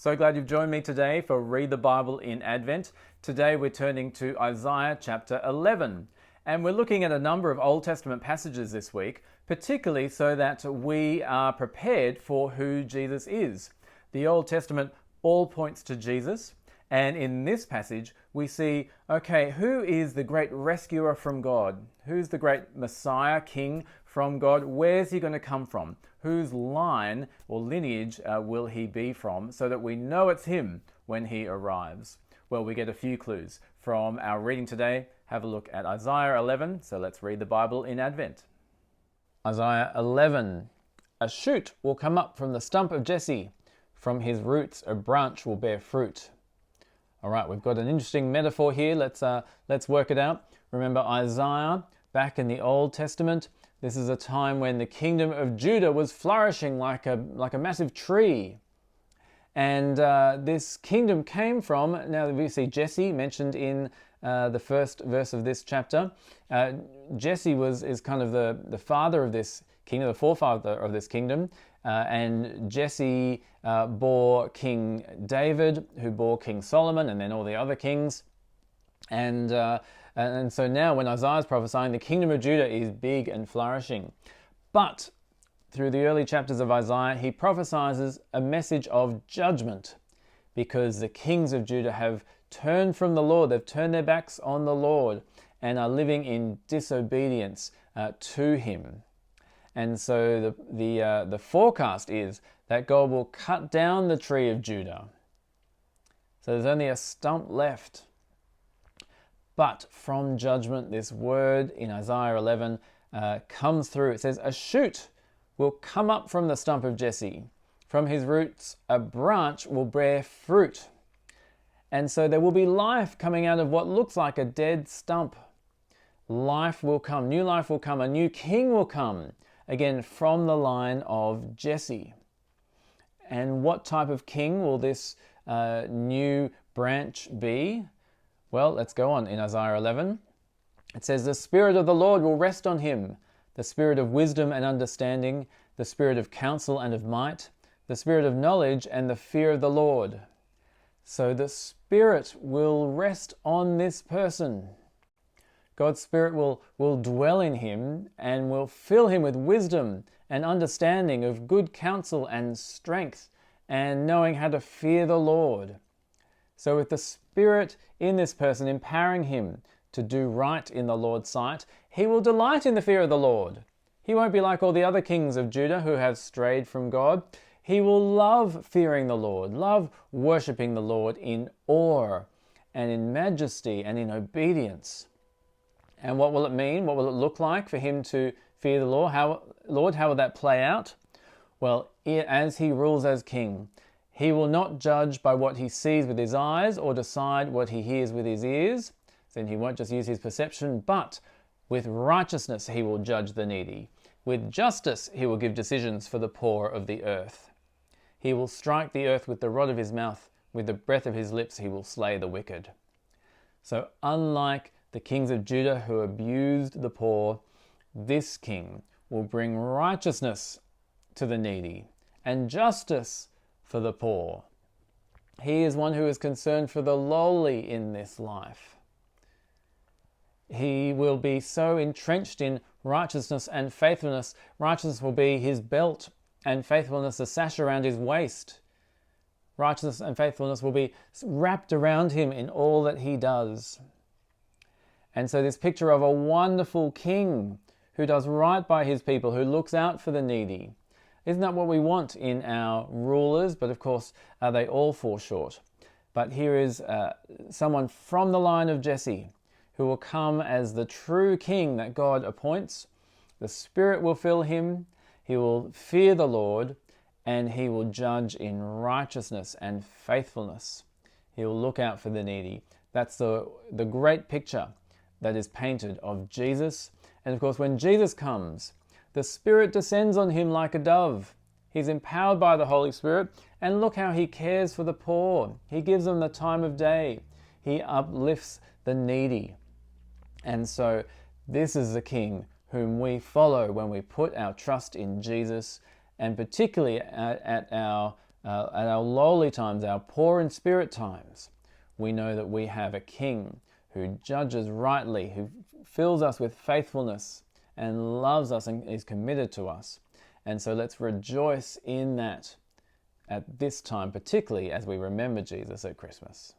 So glad you've joined me today for Read the Bible in Advent. Today we're turning to Isaiah chapter 11. And we're looking at a number of Old Testament passages this week, particularly so that we are prepared for who Jesus is. The Old Testament all points to Jesus. And in this passage, we see, okay, who is the great rescuer from God? Who's the great Messiah, King from God? Where's he going to come from? Whose line or lineage will he be from, so that we know it's him when he arrives? Well, we get a few clues from our reading today. Have a look at Isaiah 11. So let's read the Bible in Advent. Isaiah 11. A shoot will come up from the stump of Jesse. From his roots a branch will bear fruit. All right, we've got an interesting metaphor here. Let's work it out. Remember Isaiah, back in the Old Testament, this is a time when the kingdom of Judah was flourishing like a massive tree. And this kingdom came from, now we see Jesse mentioned in the first verse of this chapter. Jesse is kind of the father of this kingdom, the forefather of this kingdom. And Jesse bore King David, who bore King Solomon, and then all the other kings. And so now when Isaiah is prophesying, the kingdom of Judah is big and flourishing. But through the early chapters of Isaiah, he prophesies a message of judgment, because the kings of Judah have turned from the Lord. They've turned their backs on the Lord and are living in disobedience to him. And so the forecast is that God will cut down the tree of Judah. So there's only a stump left. But from judgment, this word in Isaiah 11 comes through. It says, a shoot will come up from the stump of Jesse. From his roots, a branch will bear fruit. And so there will be life coming out of what looks like a dead stump. Life will come, new life will come, a new king will come, again from the line of Jesse. And what type of king will this new branch be? Well, let's go on in Isaiah 11. It says, the Spirit of the Lord will rest on him, the Spirit of wisdom and understanding, the Spirit of counsel and of might, the Spirit of knowledge and the fear of the Lord. So the Spirit will rest on this person. God's Spirit will dwell in him and will fill him with wisdom and understanding of good counsel and strength and knowing how to fear the Lord. So with the Spirit in this person empowering him to do right in the Lord's sight, he will delight in the fear of the Lord. He won't be like all the other kings of Judah who have strayed from God. He will love fearing the Lord, love worshipping the Lord in awe and in majesty and in obedience. And what will it mean? What will it look like for him to fear the Lord? How will that play out? Well, as he rules as king, he will not judge by what he sees with his eyes or decide what he hears with his ears. Then he won't just use his perception, but with righteousness he will judge the needy. With justice he will give decisions for the poor of the earth. He will strike the earth with the rod of his mouth. With the breath of his lips he will slay the wicked. So unlike the kings of Judah who abused the poor, this king will bring righteousness to the needy and justice for the poor. He is one who is concerned for the lowly in this life. He will be so entrenched in righteousness and faithfulness. Righteousness will be his belt and faithfulness the sash around his waist. Righteousness and faithfulness will be wrapped around him in all that he does. And so this picture of a wonderful king who does right by his people, who looks out for the needy. Isn't that what we want in our rulers? But of course, they all fall short. But here is someone from the line of Jesse who will come as the true king that God appoints. The Spirit will fill him. He will fear the Lord, and he will judge in righteousness and faithfulness. He will look out for the needy. That's the great picture that is painted of Jesus. And of course, when Jesus comes, the Spirit descends on him like a dove. He's empowered by the Holy Spirit, and look how he cares for the poor. He gives them the time of day. He uplifts the needy. And so this is the King whom we follow when we put our trust in Jesus, and particularly at our at our lowly times, our poor in spirit times, we know that we have a King who judges rightly, who fills us with faithfulness and loves us and is committed to us. And so let's rejoice in that at this time, particularly as we remember Jesus at Christmas.